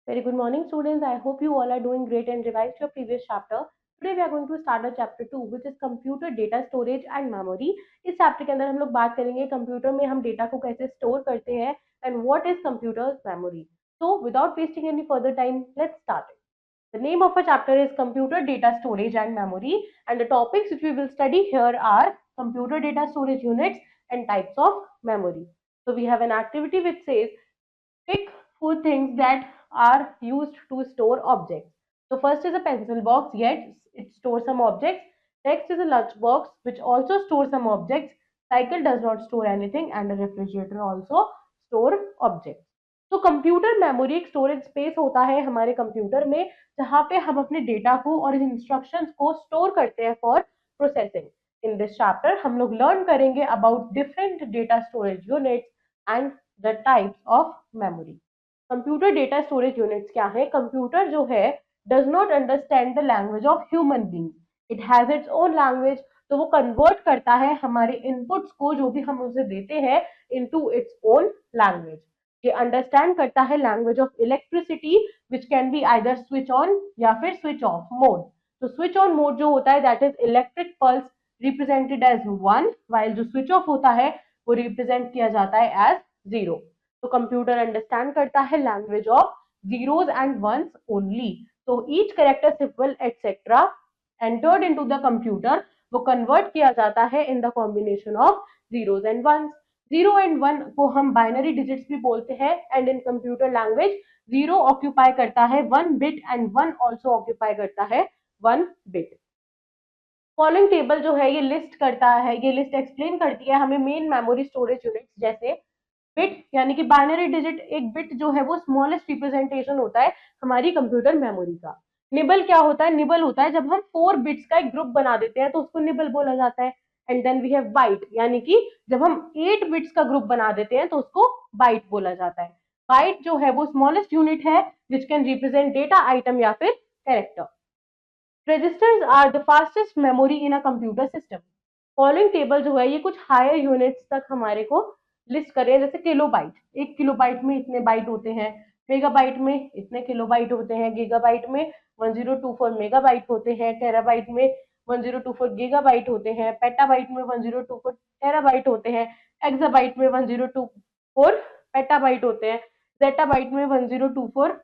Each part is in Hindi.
Very good morning, students. I hope you all are doing great and revised your previous chapter. Today we are going to start a chapter 2, which is computer data storage and memory. इस चैप्टर के अंदर हम लोग बात करेंगे कंप्यूटर में हम डेटा को कैसे स्टोर करते हैं and what is computer's memory. So without wasting any further time, let's start it. The name of our chapter is Computer Data Storage and Memory, and the topics which we will study here are computer data storage units and types of memory. So we have an activity which says pick 4 things that are used to store objects. So first is a pencil box, yes, it stores some objects. Next is a lunch box, which also stores some objects. Cycle does not store anything, and a refrigerator also store objects. तो कंप्यूटर मेमोरी एक स्टोरेज स्पेस होता है हमारे कंप्यूटर में, जहाँ पे हम अपने डेटा को और इंस्ट्रक्शंस को स्टोर करते हैं for processing. In this chapter हम लोग लर्न करेंगे about different data storage units and the types of memory. Computer data storage units क्या है? कंप्यूटर जो है does not understand the language of human beings. It has its own language. तो वो कन्वर्ट करता है हमारे इनपुट्स को जो भी हम उसे देते हैं इनटू इट्स ओन लैंग्वेज. ये अंडरस्टैंड करता है language of electricity which can be either switch on या फिर स्विच ऑफ मोड. तो स्विच ऑन मोड जो होता है that is electric pulse represented as 1, while जो स्विच ऑफ होता है वो रिप्रेजेंट किया जाता है एज 0. तो कंप्यूटर अंडरस्टैंड करता है language of zeros and ones only. तो each character symbol etcetera entered into the computer वो कन्वर्ट किया जाता है in the combination of zeros and ones. 0 and 1 को हम बाइनरी डिजिट्स भी बोलते हैं, and in computer language 0 occupy करता है 1 बिट एंड 1 ऑल्सो ऑक्यूपाई करता है 1 बिट. फॉलोइंग टेबल जो है ये लिस्ट करता है, ये लिस्ट एक्सप्लेन करती है हमें मेन मेमोरी स्टोरेज यूनिट्स. जैसे बिट यानी कि बाइनरी डिजिट, एक बिट जो है वो स्मॉलेस्ट रिप्रेजेंटेशन होता है हमारी कंप्यूटर मेमोरी का. निबल क्या होता है? निबल होता है जब हम 4 बिट्स का एक ग्रुप बना देते हैं तो उसको निबल बोला जाता है. And then we have byte यानी कि जब हम 8 बिट्स का ग्रुप बना देते हैं तो उसको बाइट बोला जाता है. बाइट जो है वो स्मॉलेस्ट यूनिट है which can represent data item या फिर character. Registers are the fastest memory in a computer system. Following table जो है ये कुछ हायर यूनिट्स तक हमारे को लिस्ट करें. जैसे किलोबाइट, 1 किलोबाइट में इतने बाइट होते हैं, मेगाबाइट में इतने किलोबाइट होते हैं, गीगाबाइट में 1024 मेगाबाइट होते हैं, टेराबाइट में 1024 गीगाबाइट होते हैं, पेटाबाइट में 1024 टेराबाइट होते हैं, एक्साबाइट में 1024 पेटाबाइट होते हैं, जेटाबाइट में 1024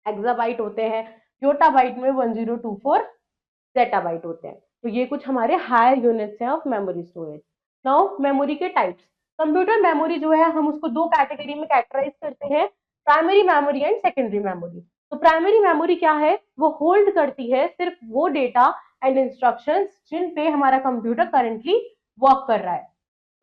एक्साबाइट होते हैं, योटाबाइट में 1024 जेटाबाइट होते हैं. तो ये कुछ हमारे हायर यूनिट्स हैं of memory storage. Now memory के टाइप्स. कंप्यूटर मेमोरी जो है हम उसको 2 कैटेगरी में कैटेगराइज करते हैं, primary memory and secondary memory. तो प्राइमरी मेमोरी क्या है? वो होल्ड करती है सिर्फ वो डेटा एंड इंस्ट्रक्शंस जिन पे हमारा कंप्यूटर करंटली वर्क कर रहा है.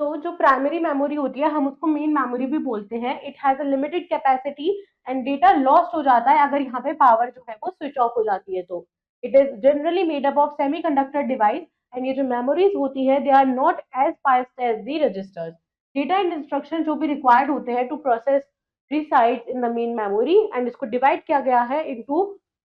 तो जो प्राइमरी मेमोरी होती है हम उसको मेन मेमोरी भी बोलते हैं. It has a limited capacity and data lost हो जाता है अगर यहाँ पे पावर जो है वो स्विच ऑफ हो जाती है. तो it is generally made up of semiconductor device, and ये जो मेमोरीज होती है they are not as fast as the registers. Data and instruction जो भी रिक्वायर्ड होते हैं to process resides in the main memory, and इसको डिवाइड किया गया है इनटू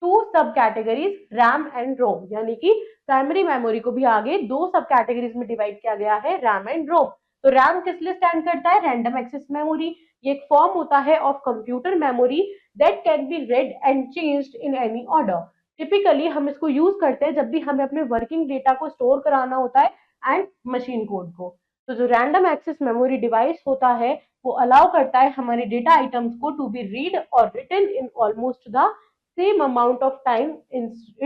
2 सब कैटेगरीज, रैम एंड रोम. यानी कि प्राइमरी मेमोरी को भी आगे 2 सब कैटेगरीज में डिवाइड किया गया है, रैम एंड रोम. तो रैम किस लिए स्टैंड करता है? Random access memory. ये एक फॉर्म होता है of computer memory that can be read and changed in any order. Typically हम इसको यूज करते हैं जब भी हमें अपने वर्किंग डेटा को स्टोर कराना होता है एंड मशीन कोड को. तो जो रैंडम एक्सेस मेमोरी डिवाइस होता है वो अलाउ करता है हमारे डेटा आइटम्स को टू बी रीड और written in almost the same amount of time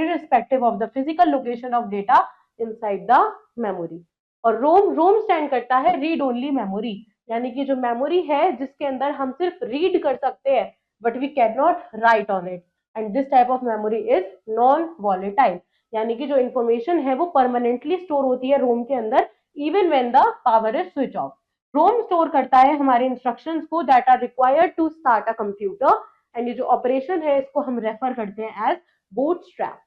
irrespective of the physical location of data inside the memory. और रोम स्टैंड करता है रीड ओनली मेमोरी. यानी कि जो मेमोरी है जिसके अंदर हम सिर्फ रीड कर सकते हैं but we can not write on it, and this type of memory is non volatile. यानी कि जो इंफॉर्मेशन है वो परमानेंटली स्टोर होती है रोम के अंदर even when the power is switch off. ROM store करता है हमारे इंस्ट्रक्शंस को that are required to start a computer, and ये जो ऑपरेशन है इसको हम रेफर करते हैं एज बूटस्ट्रैप.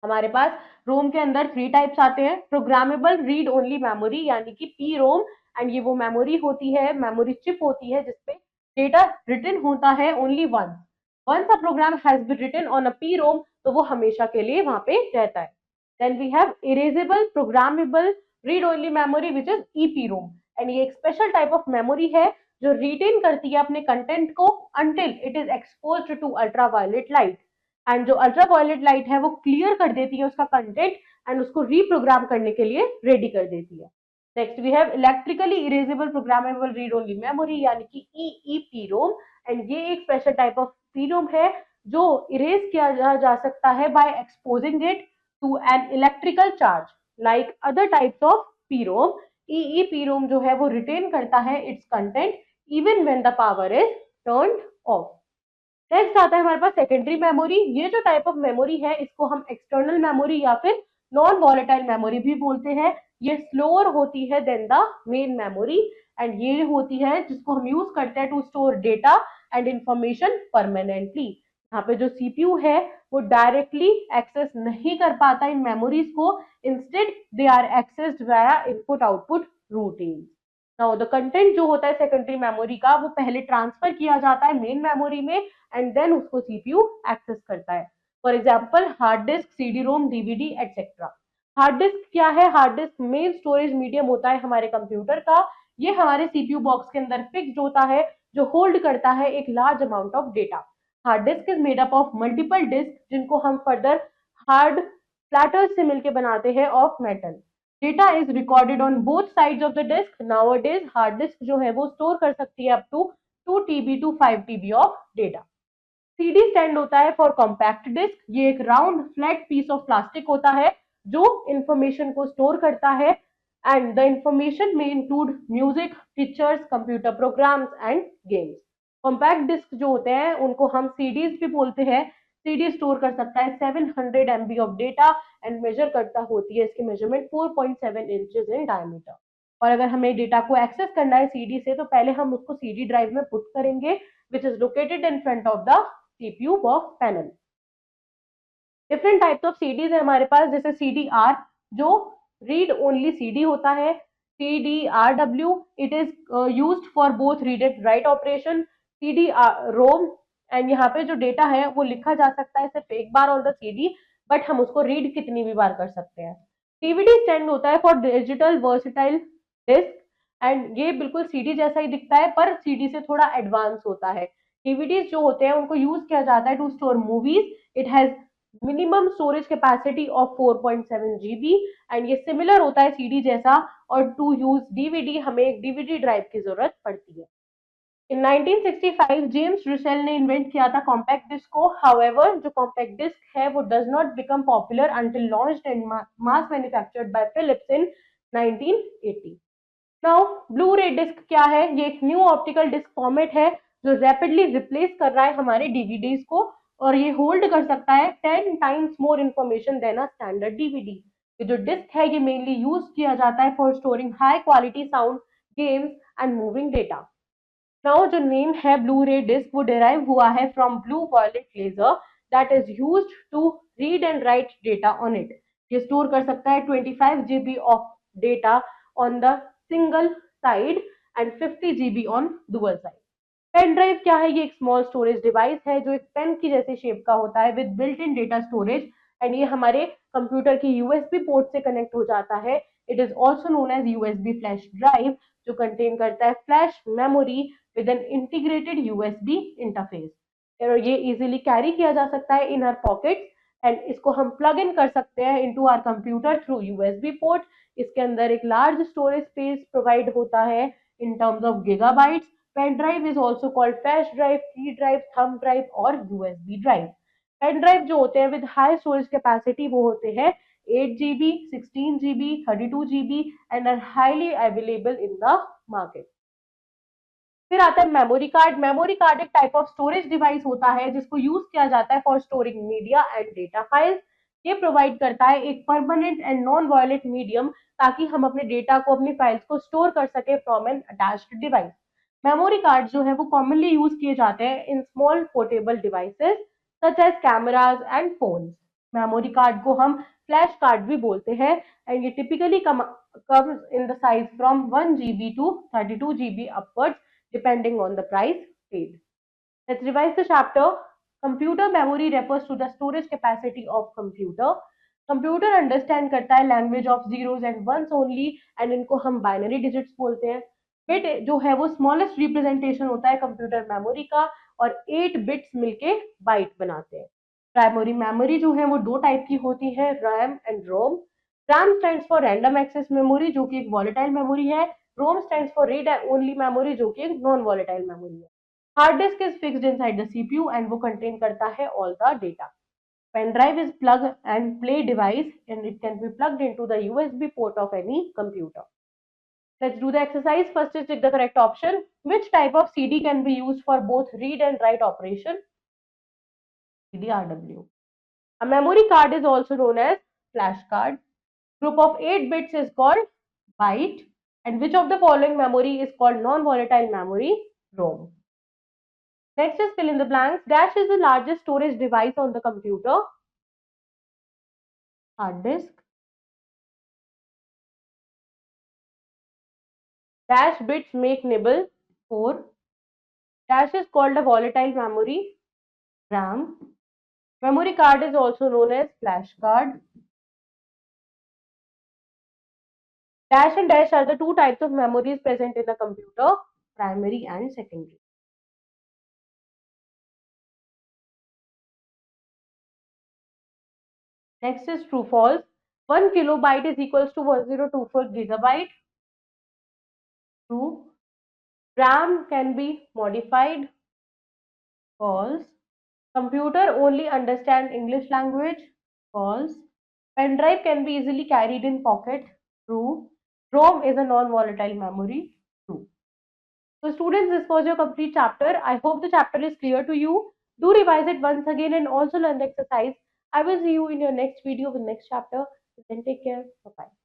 हमारे पास रोम के अंदर 3 टाइप्स आते हैं. प्रोग्रामेबल रीड ओनली मेमोरी यानी कि पी रोम, एंड ये वो मेमोरी होती है, मेमोरी चिप होती है जिसपे डेटा रिटन होता है only once a program has been written on a PROM, तो वो हमेशा के लिए वहां पे रहता है. Then we have erasable programmable read only memory which is EPROM, and ये एक स्पेशल टाइप ऑफ मेमोरी है जो रिटेन करती है अपने कंटेंट को until it is exposed to ultraviolet light, and जो अल्ट्रावायलेट लाइट है वो क्लियर कर देती है उसका कंटेंट एंड उसको रीप्रोग्राम करने के लिए रेडी कर देती है। Next we have electrically erasable programmable read only memory यानी कि EEPROM, एंड ये एक स्पेशल टाइप ऑफ पीरोम है जो इरेज किया जा सकता है by exposing it to an electrical charge like other types of PROM. EEPROM जो है वो रिटेन करता है its content even when the power is turned off. Next आता है हमारे पास सेकेंडरी मेमोरी। ये जो टाइप ऑफ मेमोरी है इसको हम एक्सटर्नल मेमोरी या फिर नॉन वॉलेटाइल मेमोरी भी बोलते हैं। ये स्लोअर होती है than the main memory and ये होती है जिसको हम यूज करते हैं to store data and information permanently. यहाँ पे जो सीपीयू है वो डायरेक्टली एक्सेस नहीं कर पाता इन मेमोरीज को, instead they are accessed via input output routine. Now the content जो होता है सेकेंडरी मेमोरी का वो पहले ट्रांसफर किया जाता है मेन मेमोरी में एंड देन उसको सीपीयू एक्सेस करता है। For example hard disk, CD ROM, DVD etcetera. Hard disk क्या है? Hard disc main storage medium होता है हमारे कंप्यूटर का। ये हमारे सीपीयू बॉक्स के अंदर फिक्स्ड होता है जो होल्ड करता है एक large amount of data. Hard disk is made up of multiple disk जिनको हम फर्दर हार्ड प्लैटर्स से मिलकर बनाते हैं of metal. Data is recorded on both sides of the disk. Nowadays hard disk जो है वो स्टोर कर सकती है up to 2 TB to 5 TB of data. CD stand होता है फॉर कॉम्पैक्ट डिस्क। ये एक round flat piece of plastic होता है जो इंफॉर्मेशन को स्टोर करता है एंड द इंफॉर्मेशन में include music, pictures, computer programs and games. Compact disc जो होते हैं उनको हम सीडीज भी बोलते हैं। सीडी स्टोर कर सकता है 700 MB of data and measure करता होती है इसकी मेजरमेंट 4.7 इंचेस इन डायमीटर। और अगर हमें डेटा को एक्सेस करना है सीडी से तो पहले हम उसको सीडी ड्राइव में पुट करेंगे which is located in front of the CPU box panel. Different types of CDs है हमारे पास, जैसे CDR जो रीड ओनली सीडी होता है। CDRW it is used for both read and write operation. CD-ROM and यहाँ पे जो डेटा है वो लिखा जा सकता है सिर्फ एक बार ऑन द सीडी बट हम उसको रीड कितनी भी बार कर सकते हैं। डीवीडी स्टैंड होता है for digital versatile disc and ये बिल्कुल सीडी जैसा ही दिखता है पर सीडी से थोड़ा एडवांस होता है। डीवीडीज जो होते हैं उनको यूज किया जाता है to store movies. It has minimum storage capacity of 4.7 GB and ये सिमिलर होता है सीडी जैसा और टू यूज डीवीडी हमें एक डीवीडी ड्राइव की जरूरत पड़ती है। इन 1965 जेम्स रुसेल ने इन्वेंट किया था कॉम्पैक्ट डिस्क को। हाउएवर जो कॉम्पैक्ट डिस्क है वो does not become popular until launched and mass manufactured by Philips in 1980। Now Blu-ray disc क्या है? ये एक न्यू ऑप्टिकल डिस्क फॉर्मेट है जो रैपिडली रिप्लेस कर रहा है हमारे डीवीडीज को और ये होल्ड कर सकता है 10 times more information than a standard DVD. ये जो डिस्क है ये मेनली यूज किया जाता है for storing high quality sound, games and moving data. Now जो नेम है ब्लू रे डिस्क वो डिराइव हुआ है from blue violet laser that is used to read and write data on it. ये स्टोर कर सकता है 25 GB of data on the single side and 50 GB on dual side. Pen drive क्या है? ये एक स्मॉल स्टोरेज डिवाइस है जो एक पेन की जैसे शेप का होता है with built in data storage and ये हमारे कंप्यूटर की यूएसबी पोर्ट से कनेक्ट हो जाता है। It is also known as USB flash drive जो कंटेन करता है flash memory with an integrated USB interface और ये इजीली कैरी किया जा सकता है इन आवर पॉकेट एंड इसको हम प्लग इन कर सकते हैं into our computer through USB port. इसके अंदर एक लार्ज स्टोरेज स्पेस प्रोवाइड होता है in terms of gigabytes. Pen drive is also called flash drive, key drive, thumb drive और यूएसबी ड्राइव। पेन ड्राइव जो होते हैं विद हाई स्टोरेज कैपेसिटी वो होते हैं 8 GB, 16 GB, 32 GB and are highly available in the market. फिर आता है मेमोरी कार्ड। मेमोरी कार्ड एक टाइप ऑफ स्टोरेज डिवाइस होता है जिसको यूज किया जाता है for storing media and data files. ये प्रोवाइड करता है एक permanent and non violent medium ताकि हम अपने डेटा को, अपनी फाइल्स को स्टोर कर सके from an attached device. Memory card जो है वो कॉमनली यूज किए जाते हैं in small portable devices such as cameras and phones. Memory card को हम फ्लैश कार्ड भी बोलते हैं एंड ये typically comes in the size from 1 GB to 32 GB upwards depending on the price paid. Let's revise the chapter. Computer memory refers to the storage capacity of computer. कंप्यूटर अंडरस्टैंड करता है language of zeros and ones only एंड इनको हम बाइनरी डिजिट्स बोलते हैं। बिट जो है वो स्मॉलेस्ट रिप्रेजेंटेशन होता है कंप्यूटर मेमोरी का, और 8 बिट्स मिलके बाइट बनाते हैं। प्राइमरी मेमोरी जो है वो दो टाइप की होती है, RAM and ROM. RAM stands for random access memory जो कि एक वॉलेटाइल मेमोरी है। ROM stands for read only memory जो कि एक नॉन वॉलेटाइल मेमोरी है। Hard disk is fixed inside the CPU and वो कंटेन करता है all the data. Pen drive is plug and play device and it can be plugged into the USB port of any computer. Let's do the exercise. First is take the correct option. Which type of CD can be used for both read and write operation? CDRW. A memory card is also known as flash card. Group of 8 bits is called byte. And which of the following memory is called non-volatile memory? ROM. Next is fill in the blanks. Dash is the largest storage device on the computer. Hard disk. Dash bits make nibble. 4. Dash is called a volatile memory. RAM. Memory card is also known as flash card. Dash and dash are the two types of memories present in a computer, primary and secondary. Next is true false. 1 kilobyte is equals to 1024 gigabyte. True. RAM can be modified. False. Computer only understand English language. False. Pen drive can be easily carried in pocket. True. ROM is a non-volatile memory. True. So students, this was your complete chapter. I hope the chapter is clear to you. Do revise it once again and also learn the exercise. I will see you in your next video with next chapter. Then take care. Bye-bye.